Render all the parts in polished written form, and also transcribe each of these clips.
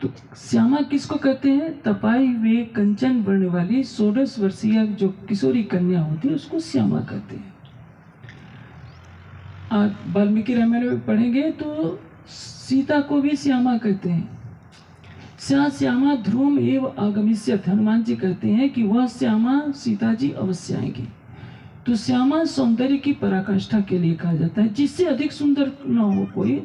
तो श्यामा किसको कहते हैं? तपाई हुए कंचन वर्ण वाली 16 वर्षीय जो किशोरी कन्या होती है उसको श्यामा कहते हैं। आप वाल्मीकि रामायण में पढ़ेंगे तो सीता को भी श्यामा कहते हैं। श्यामा ध्रुवम एव आगमिष्यत, हनुमान जी कहते हैं कि वह श्यामा सीता जी अवश्य आएंगी। तो श्यामा सौंदर्य की पराकाष्ठा के लिए कहा जाता है, जिससे अधिक सुंदर न हो कोई।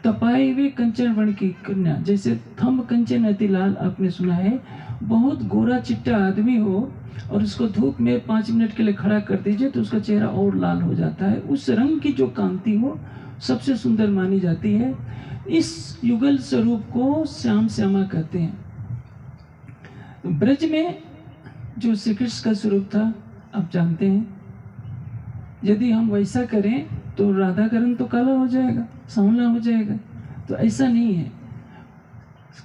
तपाए हुए कंचन वर्ण की कन्या, जैसे थम कंचन अति लाल आपने सुना है, बहुत गोरा चिट्टा आदमी हो और उसको धूप में 5 मिनट के लिए खड़ा कर दीजिए तो उसका चेहरा और लाल हो जाता है। उस रंग की जो कांति हो सबसे सुंदर मानी जाती है। इस युगल स्वरूप को श्याम श्यामा कहते हैं। ब्रज में जो श्री कृष्ण का स्वरूप था आप जानते हैं, यदि हम वैसा करें तो राधा का रंग तो काला हो जाएगा, सांवला हो जाएगा, तो ऐसा नहीं है।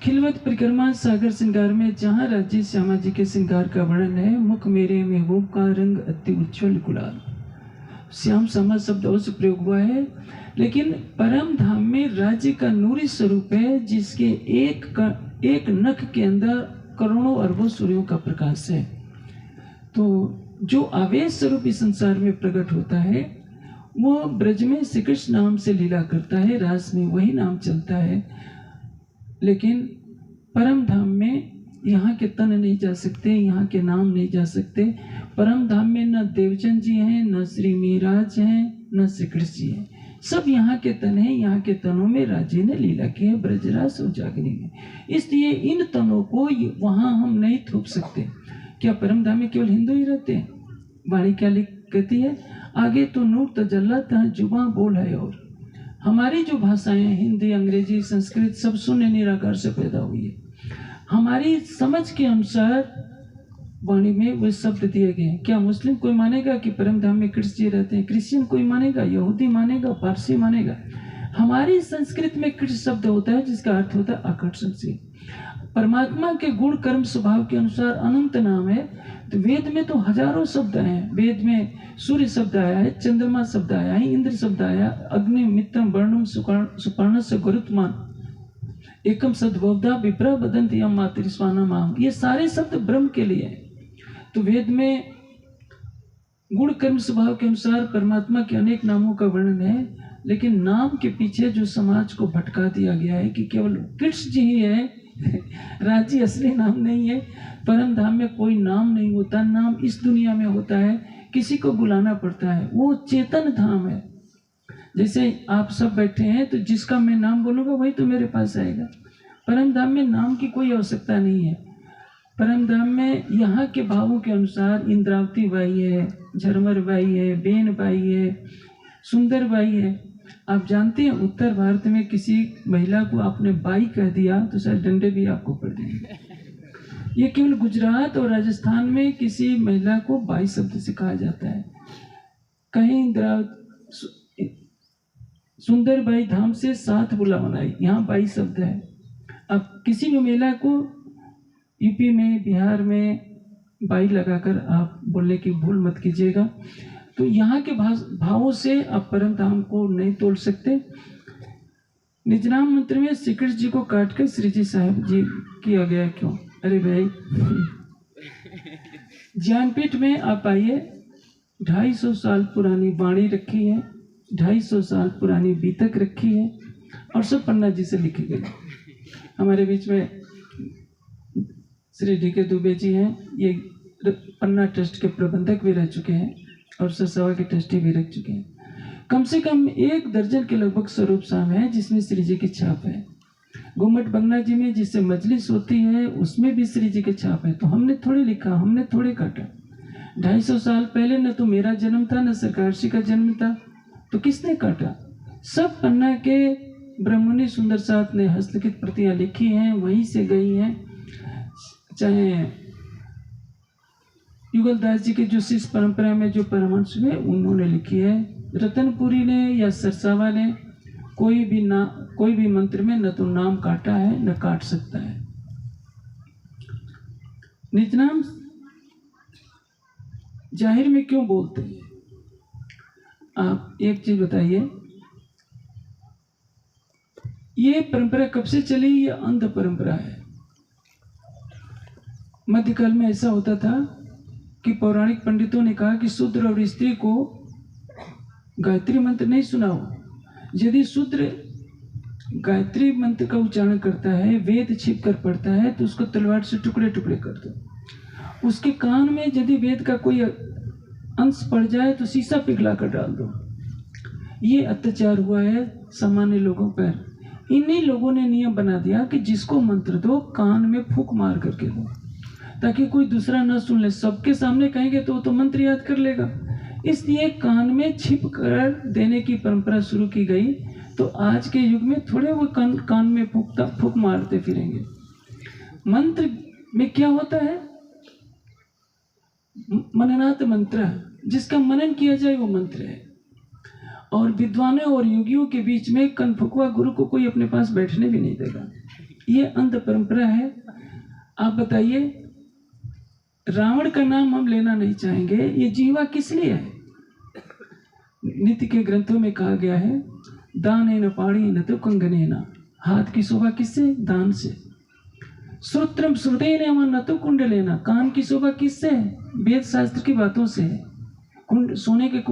खिलवत परिक्रमा सागर श्रृंगार में जहाँ राज्य श्यामा जी के श्रृंगार का वर्णन है, मुख मेरे महबूब का रंग अति उज्ज्वल गुलाल, श्याम श्यामा शब्द अवश्य प्रयोग हुआ है। लेकिन परम धाम में राज्य का नूरी स्वरूप है, जिसके एक नख के अंदर करोड़ों अरबों सूर्यों का प्रकाश है। तो जो आवेश स्वरूप इस संसार में प्रकट होता है वो ब्रज में श्री कृष्ण नाम से लीला करता है, रास में वही नाम चलता है। लेकिन परम धाम में यहाँ के तन नहीं जा सकते, यहाँ के नाम नहीं जा सकते। परम धाम में न देवचंद जी हैं, न श्री मीराज हैं, न श्री कृष्ण जी हैं, सब यहाँ के तन हैं। यहाँ के तनों में राज्य ने लीला की है, ब्रजरास और जागरी में। इसलिए इन तनों को वहाँ हम नहीं थोप सकते। क्या परम धाम में केवल हिंदू ही रहते हैं? वाणी क्या कहती है? आगे तो नूर तजल्ला था जुबां बोल है। और हमारी जो भाषाएं हिंदी, अंग्रेजी, संस्कृत सब शून्य निराकार से पैदा हुई है। हमारी समझ के अनुसार वाणी में वो शब्द दिए गए हैं। क्या मुस्लिम कोई मानेगा कि परम धाम में कृष्ण जी रहते हैं? क्रिश्चियन कोई मानेगा? यहूदी मानेगा? पारसी मानेगा? हमारी संस्कृत में कृष्ण शब्द होता है जिसका अर्थ होता है आकर्षण से। परमात्मा के गुण कर्म स्वभाव के अनुसार अनंत नाम है। तो वेद में तो हजारों शब्द हैं। वेद में सूर्य शब्द आया है, चंद्रमा शब्द आया है, इंद्र शब्द आया, अग्नि मित्रम वर्णम सुपर्ण से गुरुत्मान एकम सद्भवदा विप्र बदंती यम मातृस्वाना माम, ये सारे शब्द ब्रह्म के लिए हैं। तो वेद में गुण कर्म स्वभाव के अनुसार परमात्मा के अनेक नामों का वर्णन है। लेकिन नाम के पीछे जो समाज को भटका दिया गया है कि केवल कृष्ण जी ही है, राजी असली नाम नहीं है। परम धाम में कोई नाम नहीं होता, नाम इस दुनिया में होता है, किसी को बुलाना पड़ता है। वो चेतन धाम है। जैसे आप सब बैठे हैं तो जिसका मैं नाम बोलूँगा वही तो मेरे पास आएगा। परम धाम में नाम की कोई आवश्यकता नहीं है। परम धाम में यहाँ के भावों के अनुसार इंद्रावती बाई है, झरमर बाई है, बेन बाई है, सुंदर बाई है। आप जानते हैं उत्तर भारत में किसी महिला को आपने बाई कह दिया तो शायद डंडे भी आपको पड़ जाएंगे। ये केवल गुजरात और राजस्थान में किसी महिला को बाई शब्द से कहा जाता है। कहीं सुंदर बाई धाम से 7 बुला बनाई, यहाँ बाई शब्द है। अब किसी भी महिला को यूपी में, बिहार में बाई लगाकर आप बोलने की भूल मत कीजिएगा। तो यहाँ के भावों से आप परम धाम को नहीं तोड़ सकते। निजनाम मंत्र में श्री कृष्ण जी को काटकर श्री जी साहब जी किया गया क्यों? अरे भाई, ज्ञानपीठ में आप आइए, 250 साल पुरानी वाणी रखी है, 250 साल पुरानी बीतक रखी है और सब पन्ना जी से लिखी गई। हमारे बीच में श्री डी के दुबे जी हैं, ये पन्ना ट्रस्ट के प्रबंधक भी रह चुके हैं और सरसवा के ट्रस्टी भी रह चुके हैं। कम से कम 1 दर्जन के लगभग स्वरूप शाम है जिसमें श्री जी की छाप है। गुम्मट बंगला जी में जिससे मजलिस होती है उसमें भी श्री जी की छाप है। तो हमने थोड़े लिखा, हमने थोड़े काटा। 250 साल पहले न तो मेरा जन्म था न सरकारशी का जन्म था, तो किसने काटा? सब पन्ना के ब्रह्मणि सुंदर साथ ने हस्तलिखित प्रतियां लिखी हैं, वहीं से गई हैं। चाहे युगलदास जी के जो शिष्य परंपरा में जो परमहंस हुए उन्होंने लिखी है, रतनपुरी ने या सरसावा ने, कोई भी मंत्र में न तो नाम काटा है न काट सकता है। निजनाम जाहिर में क्यों बोलते हैं? आप एक चीज बताइए, ये परंपरा कब से चली? ये अंध परंपरा है। मध्यकाल में ऐसा होता था कि पौराणिक पंडितों ने कहा कि शूद्र और स्त्री को गायत्री मंत्र नहीं सुनाओ। यदि शूद्र गायत्री मंत्र का उच्चारण करता है, वेद छिप कर पढ़ता है, तो उसको तलवार से टुकड़े टुकड़े कर दो। उसके कान में यदि वेद का कोई अंश पड़ जाए तो शीशा पिघला कर डाल दो। ये अत्याचार हुआ है सामान्य लोगों पर। इन्हीं लोगों ने नियम बना दिया कि जिसको मंत्र दो कान में फूंक मार करके दो, ताकि कोई दूसरा न सुन ले। सबके सामने कहेंगे तो मंत्र याद कर लेगा, इसलिए कान में छिप कर देने की परंपरा शुरू की गई। तो आज के युग में थोड़े वो कान में फूंक मारते फिरेंगे। मंत्र में क्या होता है? मननात् मंत्र, जिसका मनन किया जाए वो मंत्र है। और विद्वानों और योगियों के बीच में कनफुकवा गुरु को कोई अपने पास बैठने भी नहीं देगा। ये अंध परंपरा है। आप बताइए, रावण का नाम हम लेना नहीं चाहेंगे, ये जीवा किस लिए है? नीति के ग्रंथों में कहा गया है, दानेन पाणिन तो कंगनेन, हाथ की शोभा किससे? दान से। श्रोत्रम श्रुतेन न तो कुंडलेन, कान की शोभा किससे? वेद शास्त्र की बातों से। सोने के